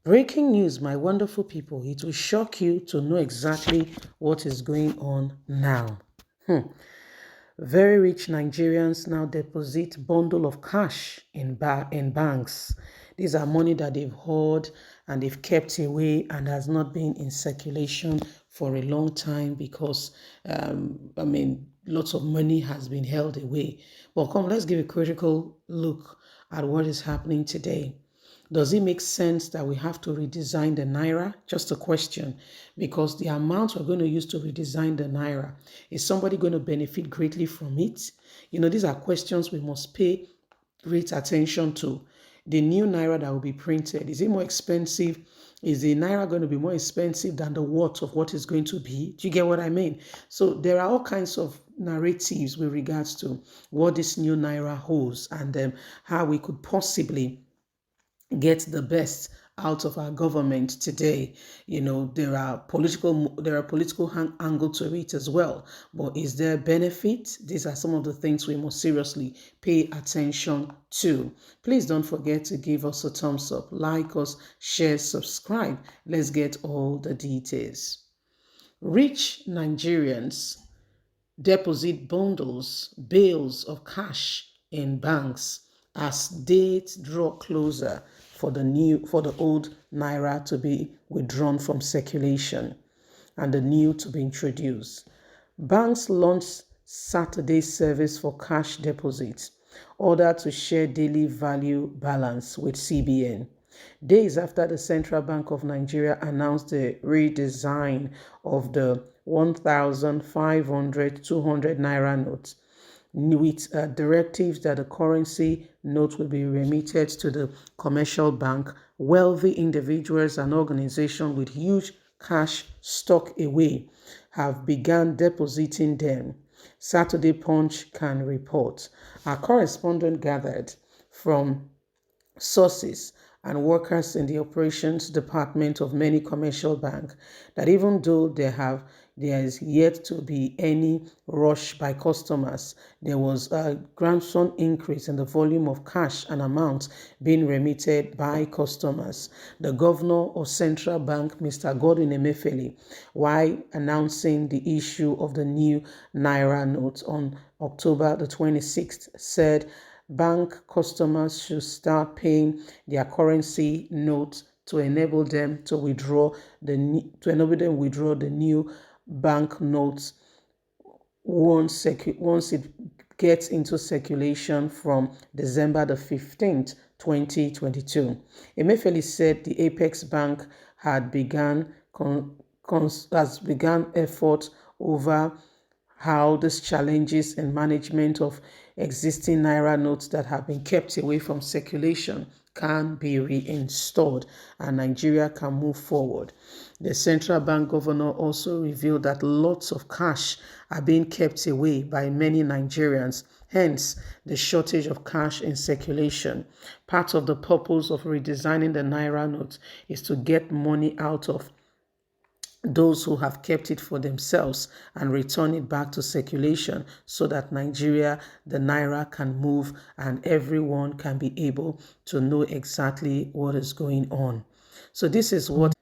Breaking news, my wonderful people. It will shock you to know exactly what is going on now. Very rich Nigerians now deposit bundle of cash in banks. These are money that they've hoarded and they've kept away and has not been in circulation for a long time because, lots of money has been held away. Well, come, let's give a critical look at what is happening today. Does it make sense that we have to redesign the Naira? Just a question. Because the amount we're going to use to redesign the Naira, is somebody going to benefit greatly from it? These are questions we must pay great attention to. The new Naira that will be printed, is it more expensive? Is the Naira going to be more expensive than the worth of what is going to be? Do you get what I mean? So there are all kinds of narratives with regards to what this new Naira holds and how we could possibly get the best out of our government today. There are political angle to it as well. But is there benefit? These are some of the things we must seriously pay attention to. Please don't forget to give us a thumbs up, like us, share, subscribe. Let's get all the details. Rich Nigerians deposit bales of cash in banks as dates draw closer for the old naira to be withdrawn from circulation and the new to be introduced. Banks launched Saturday service for cash deposits, ordered to share daily value balance with CBN. Days after the Central Bank of Nigeria announced the redesign of the 1,500, 200 naira notes, with directives that the currency note will be remitted to the commercial bank, wealthy individuals and organizations with huge cash stock away have begun depositing them. Saturday Punch can report. Our correspondent gathered from sources and workers in the operations department of many commercial banks that even though there is yet to be any rush by customers, there was a grandson increase in the volume of cash and amounts being remitted by customers. The governor of Central Bank, Mr. Godwin Emefiele, while announcing the issue of the new Naira note on October the 26th, said bank customers should start paying their currency note to enable them to withdraw the new bank notes once it gets into circulation from December the 15th, 2022. Emefiele said the Apex Bank had begun effort over how these challenges in management of existing Naira notes that have been kept away from circulation can be reinstalled and Nigeria can move forward. The central bank governor also revealed that lots of cash are being kept away by many Nigerians, hence the shortage of cash in circulation. Part of the purpose of redesigning the Naira note is to get money out of those who have kept it for themselves and return it back to circulation so that Nigeria, the Naira, can move and everyone can be able to know exactly what is going on. So this is what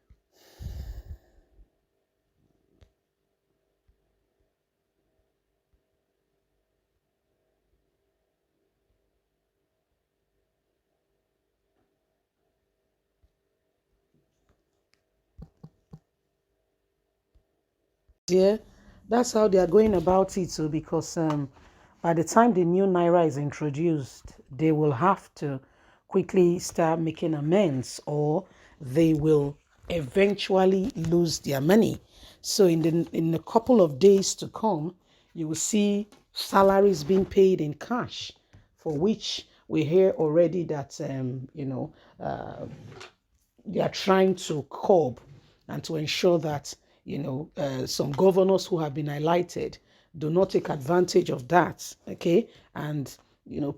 yeah, that's how they are going about it. So because by the time the new Naira is introduced, they will have to quickly start making amends or they will eventually lose their money. So in a couple of days to come, you will see salaries being paid in cash, for which we hear already that they are trying to curb and to ensure that some governors who have been highlighted do not take advantage of that, okay, and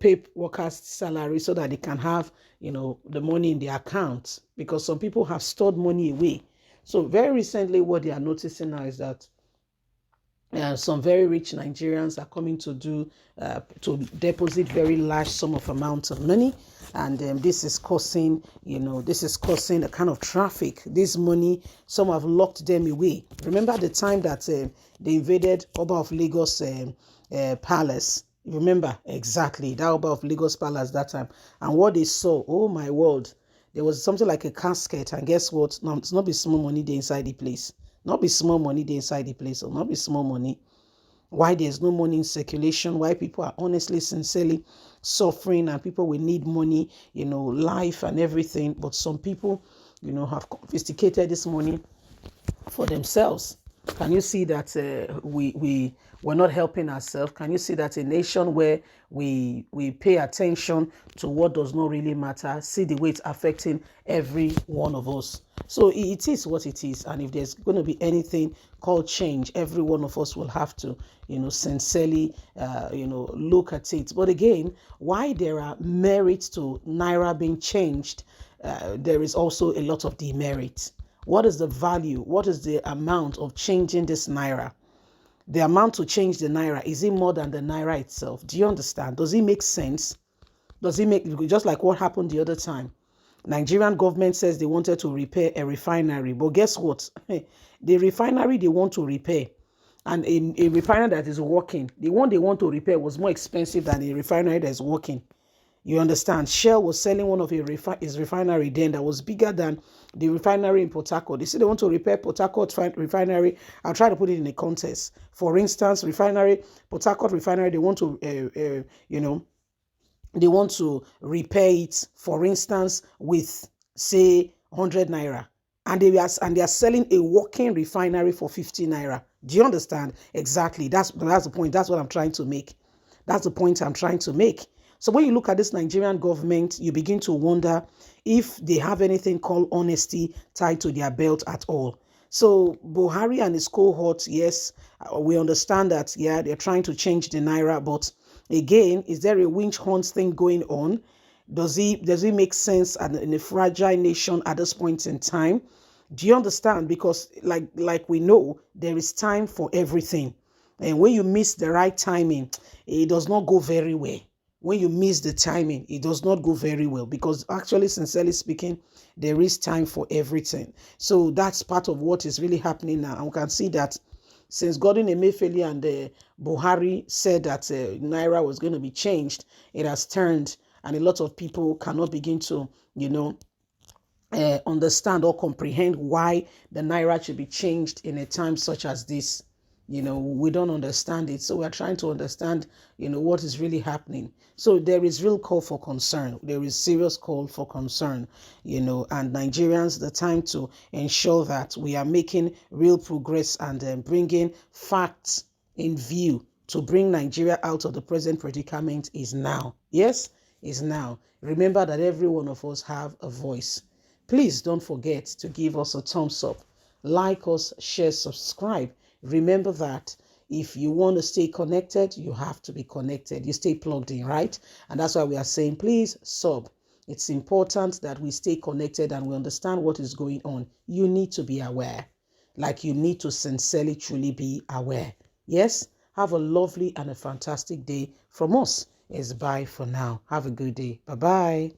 pay workers salary so that they can have the money in their accounts, because some people have stored money away. So very recently what they are noticing now is that some very rich Nigerians are coming to deposit very large sum of amounts of money, and this is causing a kind of traffic. This money, some have locked them away. Remember the time that they invaded Oba of Lagos palace. Remember exactly that Oba of Lagos palace that time, and what they saw. Oh my word! There was something like a casket, and guess what? Now it's not be small money there inside the place. Not be small money there inside the place, or not be small money. Why there's no money in circulation, why people are honestly, sincerely suffering, and people will need money, life and everything. But some people, have confiscated this money for themselves. Can you see that we're not helping ourselves? Can you see that a nation where we pay attention to what does not really matter, see the way it's affecting every one of us? So it is what it is, and if there's going to be anything called change, every one of us will have to, sincerely, look at it. But again, why there are merits to Naira being changed, there is also a lot of demerit. What is the value? What is the amount of changing this Naira? The amount to change the Naira, is it more than the Naira itself? Do you understand? Does it make sense? Does it make, just like what happened the other time? Nigerian government says they wanted to repair a refinery, but guess what? The refinery they want to repair, and a refinery that is working, the one they want to repair was more expensive than a refinery that is working. You understand? Shell was selling one of his refinery then that was bigger than the refinery in Port Harcourt. They say they want to repair Port Harcourt refinery. I'll try to put it in a context. For instance, Port Harcourt refinery, they want to, they want to repair it, for instance, with, say, 100 naira. And they are selling a working refinery for 50 naira. Do you understand? Exactly. That's the point. That's what I'm trying to make. That's the point I'm trying to make. So when you look at this Nigerian government, you begin to wonder if they have anything called honesty tied to their belt at all. So Buhari and his cohort, yes, we understand that, yeah, they're trying to change the Naira, but again, is there a winch hunt thing going on? Does it make sense in a fragile nation at this point in time? Do you understand? Because like we know, there is time for everything. And when you miss the right timing, it does not go very well. When you miss the timing, it does not go very well, because actually, sincerely speaking, there is time for everything. So that's part of what is really happening now. And we can see that since Godwin Emefiele and Buhari said that Naira was going to be changed, it has turned, and a lot of people cannot begin to, understand or comprehend why the Naira should be changed in a time such as this. We don't understand it. So we're trying to understand, what is really happening. So there is real call for concern. There is serious call for concern, and Nigerians, the time to ensure that we are making real progress and bringing facts in view to bring Nigeria out of the present predicament is now. Yes, is now. Remember that every one of us have a voice. Please don't forget to give us a thumbs up, like us, share, subscribe. Remember that if you want to stay connected, you have to be connected. You stay plugged in, right? And that's why we are saying, please sub. It's important that we stay connected and we understand what is going on. You need to be aware. Like you need to sincerely, truly be aware. Yes? Have a lovely and a fantastic day from us. It's bye for now. Have a good day. Bye-bye.